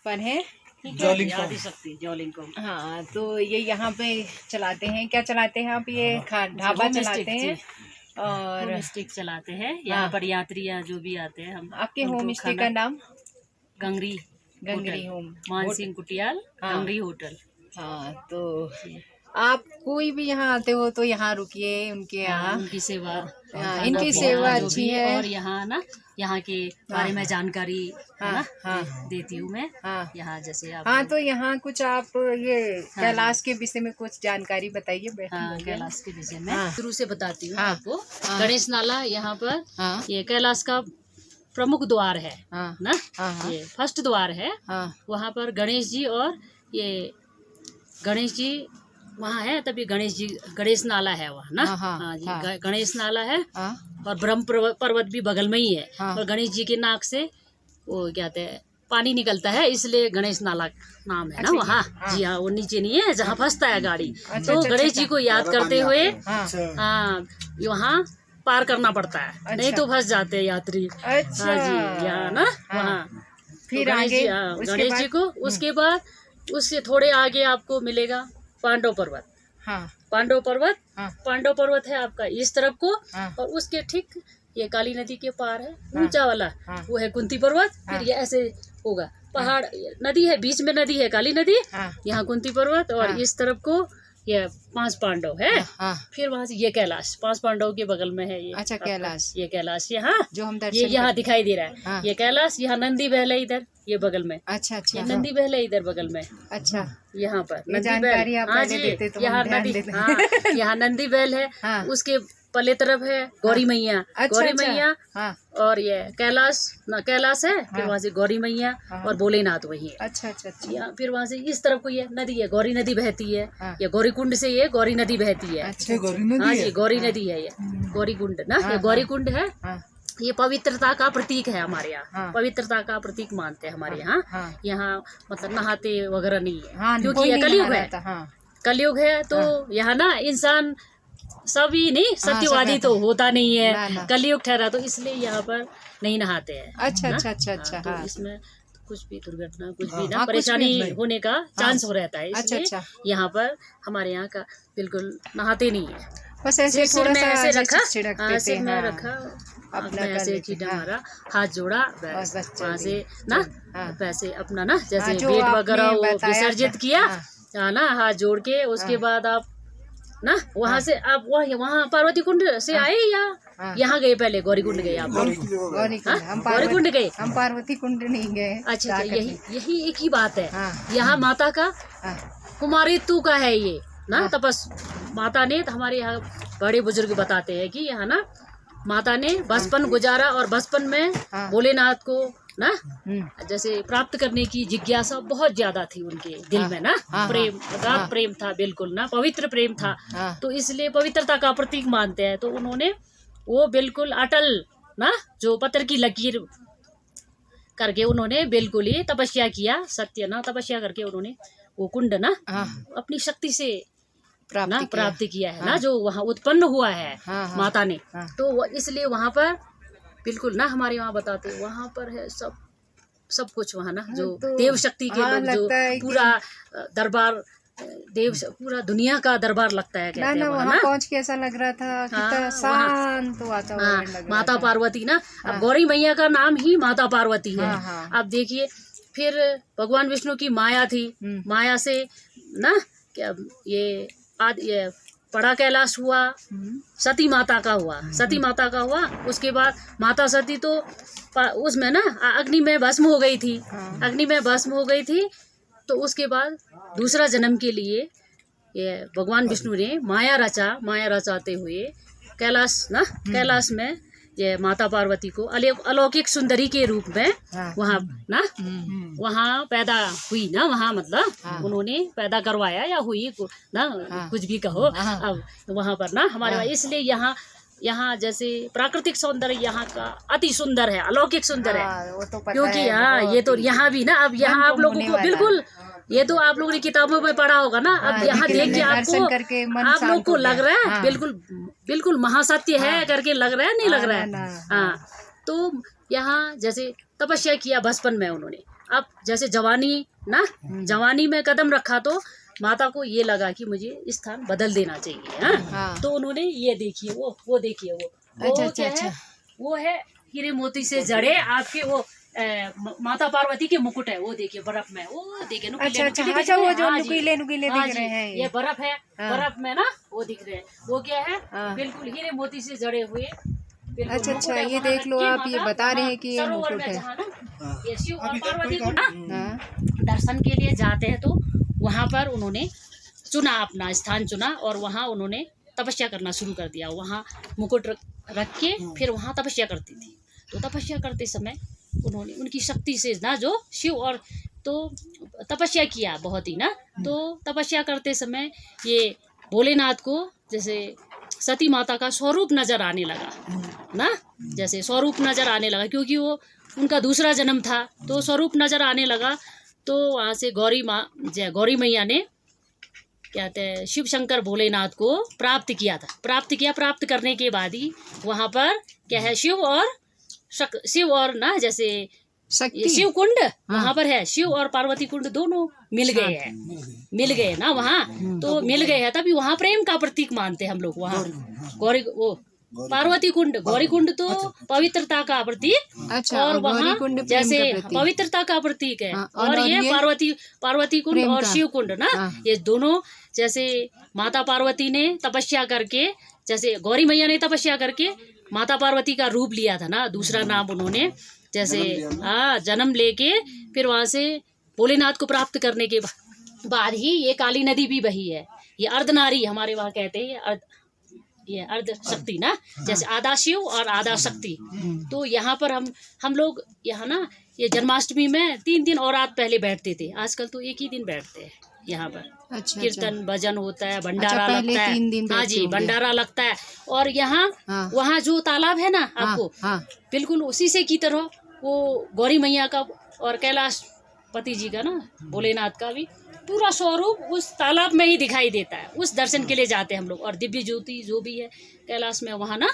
पर है आदिशक्ति ज्वालिंग को। हाँ, तो ये यहाँ पे चलाते हैं, क्या चलाते हैं आप? ये ढाबा चलाते हैं और होम स्टे चलाते हैं। यहाँ पर यात्री जो भी आते हैं हम। आपके होम स्टे का नाम? गंगरी होम, मान सिंह कुटियाल, हाँ। गंगरी होटल। हाँ, तो आप कोई भी यहाँ आते हो तो यहाँ रुकिए, उनके यहाँ उनकी सेवा, इनकी सेवा अच्छी है। और यहाँ ना यहाँ के बारे में जानकारी देती हूँ मैं। यहाँ जैसे आप हाँ, तो यहाँ कुछ आप ये कैलाश के विषय में कुछ जानकारी बताइए। कैलाश के विषय में शुरू से बताती हूँ आपको। गणेश नाला यहाँ पर ये कैलाश का प्रमुख द्वार है ना। ये फर्स्ट द्वार है। वहाँ पर गणेश जी और ये गणेश जी वहाँ है, तभी गणेश नाला है वहाँ ना। हाँ जी, गणेश नाला है और ब्रह्म पर्वत भी बगल में ही है। और गणेश जी के नाक से वो क्या कहते हैं पानी निकलता है, इसलिए गणेश नाला नाम है ना वहाँ। जी हाँ, वो नीचे नहीं है जहाँ फंसता है गाड़ी। तो गणेश जी को याद करते हुए हाँ वहाँ पार करना पड़ता है, नहीं तो फंस जाते हैं यात्री। हाँ जी, यहाँ ना वहाँ फिर आगे गणेश जी को। उसके बाद उससे थोड़े आगे आपको मिलेगा पांडव पर्वत। पांडव पर्वत है आपका इस तरफ को। और उसके ठीक ये काली नदी के पार है ऊंचा वाला, वो है कुंती पर्वत। फिर ये ऐसे होगा पहाड़, नदी है बीच में, नदी है काली नदी, यहाँ कुंती पर्वत। और इस तरफ को ये 5 पांडव है। फिर वहाँ से ये कैलाश 5 पांडव के बगल में है ये। अच्छा, कैलाश, ये कैलाश यहाँ जो हम ये यहाँ दिखाई दे रहा है। ये कैलाश, यहाँ नंदी बहल है इधर ये बगल में। अच्छा, ये नंदी बहल है इधर बगल में। अच्छा, यहाँ पर जानकारी आप पहले देते तो यहाँ नदी यहाँ नंदी बहल है। उसके पल्ले तरफ है गौरी मैया। गौरी मैया और ये कैलाश है। फिर वहाँ से गौरी मैया और भोलेनाथ वही है। अच्छा। यहाँ फिर वहाँ से इस तरफ को ये नदी है, गौरी नदी बहती है। ये गौरी कुंड से ये गौरी नदी बहती है। हाँ जी, गौरी नदी है ये, गौरी कुंड ना। ये गौरी कुंड है। ये पवित्रता का प्रतीक है हमारे यहाँ। पवित्रता का प्रतीक मानते हैं हमारे यहाँ। यहाँ मतलब नहाते वगैरह नहीं है, क्योंकि ये कलयुग है। कलयुग है तो यहाँ ना इंसान सभी नहीं, सत्यवादी तो होता नहीं है, कलयुग ठहरा, तो इसलिए यहाँ पर नहीं नहाते हैं। अच्छा। तो इसमें कुछ भी दुर्घटना, कुछ भी ना परेशानी होने का चांस हो रहता है, इसलिए यहाँ पर हमारे यहाँ का बिल्कुल नहाते नहीं है। बस ऐसे सिर में ऐसे रखा, सिर में रखा, अपना ऐसे चीटा मारा, हाथ जोड़ा, वहाँ से ना वैसे अपना ना जैसे पेट वगैरह वो विसर्जित किया ना, हाथ जोड़ के। उसके बाद आप ना वहाँ से आप वहाँ पार्वती कुंड से आए या यहाँ गए? पहले गौरी कुंड गए आप? गौरी कुंड गए, हम पार्वती कुंड नहीं गए। अच्छा, यही एक ही बात है। यहाँ माता का कुमारित्व का है ये ना तपस। माता ने तो हमारे यहाँ बड़े बुजुर्ग बताते हैं कि यहाँ ना माता ने बचपन गुजारा और बचपन में भोलेनाथ को ना जैसे प्राप्त करने की जिज्ञासा बहुत ज्यादा थी उनके दिल में ना। प्रेम, अगाध प्रेम था, बिल्कुल ना पवित्र प्रेम था। तो इसलिए पवित्रता का प्रतीक मानते हैं। तो उन्होंने वो बिल्कुल अटल ना जो पत्थर की लकीर करके उन्होंने बिल्कुल ही तपस्या किया, सत्य ना तपस्या करके उन्होंने वो कुंड ना अपनी शक्ति से प्राप्त किया है ना, जो वहाँ उत्पन्न हुआ है माता ने। तो इसलिए वहाँ पर बिल्कुल ना हमारे वहाँ बताते वहाँ पर है सब कुछ वहाँ ना, जो देव शक्ति के लोग, जो पूरा दरबार पूरा दुनिया का दरबार लगता है। कहते हैं वहाँ पहुँच के ऐसा लग रहा था कितना शांत वातावरण लग रहा था। माता पार्वती ना, अब गौरी मैया का नाम ही माता पार्वती है। अब देखिए, फिर भगवान विष्णु की माया थी, माया से ना क्या ये बड़ा कैलाश हुआ, सती माता का हुआ। उसके बाद माता सती तो उसमें ना अग्नि में भस्म हो गई थी। तो उसके बाद दूसरा जन्म के लिए ये भगवान विष्णु ने माया रचाते हुए कैलाश में ये माता पार्वती को अलौकिक सुंदरी के रूप में वहाँ पैदा हुई ना। वहाँ मतलब उन्होंने पैदा करवाया या हुई ना, कुछ भी कहो। अब वहाँ पर ना हमारे इसलिए यहाँ जैसे प्राकृतिक सौंदर्य यहाँ का अति सुंदर है, अलौकिक सुंदर है। क्योंकि ये तो यहाँ भी ना, अब यहाँ आप लोगों को बिल्कुल, ये तो आप लोगों ने किताबों में पढ़ा होगा ना। अब यहाँ देख के आप लोग को लग रहा है बिल्कुल महासत्य है करके लग रहा है, नहीं लग रहा है। हाँ, तो यहाँ जैसे तपस्या किया बचपन में उन्होंने, अब जैसे जवानी ना, जवानी में कदम रखा तो माता को ये लगा कि मुझे स्थान बदल देना चाहिए। हाँ। तो उन्होंने ये देखिए वो देखिए वो क्या है, वो है हीरे मोती से जड़े आपके वो माता पार्वती के मुकुट है, वो देखिए बर्फ में, वो देखिए अच्छा वो जो नुकीले नुकीले दिख रहे हैं, ये बर्फ है, बर्फ में ना वो दिख रहे हैं, वो क्या है बिल्कुल हीरे मोती से जड़े हुए। अच्छा ये देख लो आप, ये बता रहे हैं कि ये मुकुट है। ये शिव और पार्वती को ना दर्शन के लिए जाते हैं, तो वहाँ पर उन्होंने चुना, अपना स्थान चुना और वहाँ उन्होंने तपस्या करना शुरू कर दिया। वहाँ मुकुट रख के फिर वहाँ तपस्या करती थी। तो तपस्या करते समय उन्होंने उनकी शक्ति से ना जो शिव और तो तपस्या किया बहुत ही ना, तो तपस्या करते समय ये भोलेनाथ को जैसे सती माता का स्वरूप नजर आने लगा ना, जैसे स्वरूप नजर आने लगा, क्योंकि वो उनका दूसरा जन्म था, तो स्वरूप नजर आने लगा। तो वहाँ से गौरी मैया ने कहते हैं शिव शंकर भोलेनाथ को प्राप्त किया था, प्राप्त करने के बाद ही वहाँ पर क्या है शिव और ना जैसे शिव कुंड वहाँ पर है, शिव और पार्वती कुंड दोनों मिल गए ना वहाँ, तो मिल गए हैं, तभी वहाँ प्रेम का प्रतीक मानते हैं हम लोग। वहाँ पार्वती कुंड, गौरी कुंड तो पवित्रता का प्रतीक, और वहाँ जैसे पवित्रता का प्रतीक है, और ये पार्वती कुंड और शिव कुंड ना, ये दोनों जैसे माता पार्वती ने तपस्या करके, जैसे गौरी मैया ने तपस्या करके माता पार्वती का रूप लिया था ना, दूसरा नाम उन्होंने जैसे जन्म लेके फिर वहाँ से भोलेनाथ को प्राप्त करने के बाद ही ये काली नदी भी बही है। ये अर्धनारी हमारे वहाँ कहते हैं, ये अर्ध शक्ति ना, जैसे आधा शिव और आधा शक्ति। तो यहाँ पर हम लोग यहाँ ना ये जन्माष्टमी में 3 दिन और रात पहले बैठते थे, आजकल तो एक ही दिन बैठते हैं यहाँ पर। कीर्तन भजन होता है, भंडारा लगता है। हाँ जी, भंडारा लगता है। और यहाँ वहाँ जो तालाब है ना आपको बिल्कुल उसी से की तरह वो गौरी मैया का और कैलाश पति जी का ना, भोलेनाथ का भी पूरा स्वरूप उस तालाब में ही दिखाई देता है। उस दर्शन के लिए जाते हैं हम लोग। और दिव्य ज्योति जो भी है कैलाश में, वहाँ ना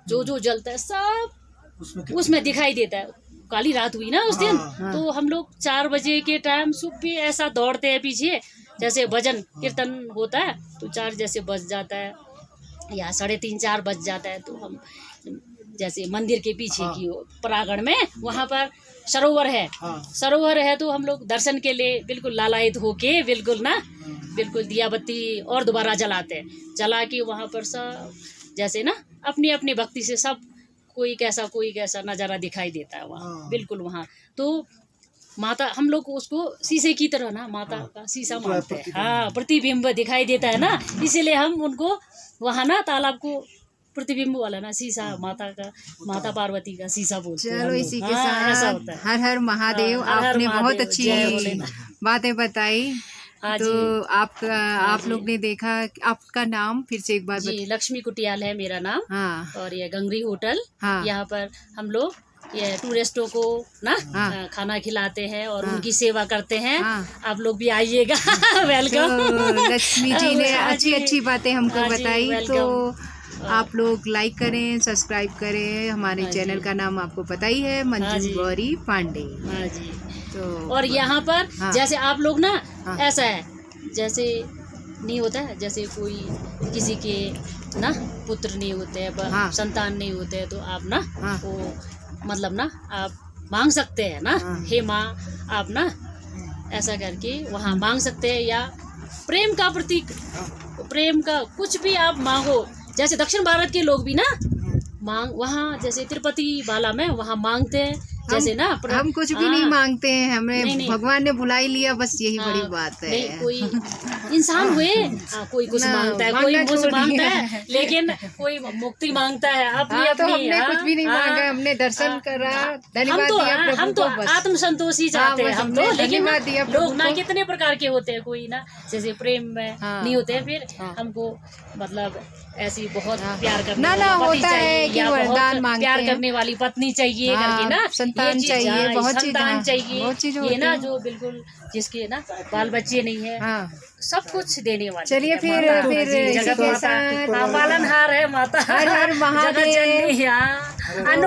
जो जलता है सब उसमें दिखाई देता है। काली रात हुई ना उस दिन, तो हम लोग 4 बजे के टाइम सुबह ऐसा दौड़ते हैं पीछे, जैसे भजन कीर्तन होता है तो 4 जैसे बज जाता है या 3:30-4 बज जाता है, तो हम जैसे मंदिर के पीछे की परागण में वहाँ पर सरोवर है, तो हम लोग दर्शन के लिए बिल्कुल लालायित होके बिल्कुल दिया बत्ती और दोबारा जला के वहाँ पर सब जैसे ना अपनी अपनी भक्ति से सब कोई कैसा नज़ारा दिखाई देता है वहाँ। बिल्कुल वहाँ तो माता, हम लोग उसको शीशे की तरह ना माता का शीशा मानते हैं। हाँ, प्रतिबिंब दिखाई देता है ना, इसीलिए हम उनको वहाँ ना तालाब को प्रतिबिंब वाला ना शीशा, माता पार्वती का शीशा बोलते हैं। चलो इसी के साथ हर हर महादेव। आपने बहुत अच्छी बातें बताई। तो आप लोग ने देखा, आपका नाम फिर से एक बार जी, लक्ष्मी कुटियाल है मेरा नाम। हाँ। और ये गंगरी होटल, यहाँ पर हम लोग ये टूरिस्टों को ना खाना खिलाते हैं और उनकी सेवा करते हैं। आप लोग भी आइएगा। वेलकम। तो लक्ष्मी जी ने अच्छी बातें हमको बताई। तो आप लोग लाइक करें, सब्सक्राइब करें। हमारे चैनल का नाम आपको पता ही है, मंजू गौरी पांडे। हाँ जी। तो और यहाँ पर जैसे आप लोग ना ऐसा है, जैसे नहीं होता है, जैसे कोई किसी के ना पुत्र नहीं होते हैं, संतान नहीं होते हैं, तो आप ना वो मतलब ना आप मांग सकते हैं ना, हे माँ आप ना ऐसा करके वहाँ मांग सकते हैं, या प्रेम का प्रतीक, प्रेम का कुछ भी आप मांगो। जैसे दक्षिण भारत के लोग भी ना वहाँ जैसे तिरुपति बाला में वहाँ मांगते हैं, जैसे ना हम कुछ भी नहीं मांगते हैं, हमें भगवान ने बुला ही लिया, बस यही बड़ी बात है। कोई इंसान हुए कोई कुछ मांगता है, कोई कुछ मांगता है, लेकिन कोई मुक्ति मांगता है अपनी अपनी। हमने कुछ भी नहीं मांगा, हमने दर्शन करा, धन्यवाद दिया। हम तो आत्म संतोषी चाहते हैं हम तो, लेकिन लोग ना कितने प्रकार के होते हैं, कोई ना जैसे प्रेम में नहीं होते हैं, फिर हमको मतलब ऐसी बहुत प्यार करने वाला पति चाहिए, या बहुत प्यार करने वाली पत्नी चाहिए करके ना, संतान चाहिए, बहुत चीज चाहिए, बहुत चीज ये ना जो बिल्कुल जिसके ना बाल बच्चे नहीं है, हाँ सब कुछ देने वाली। चलिए फिर इसी के साथ पालनहार है माता, हर हर महादेव।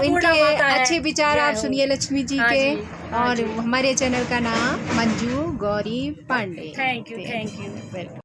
इनके अच्छे विचार आप सुनिए लक्ष्मी जी के, और हमारे चैनल का नाम मंजू गौरी पांडे। Thank you.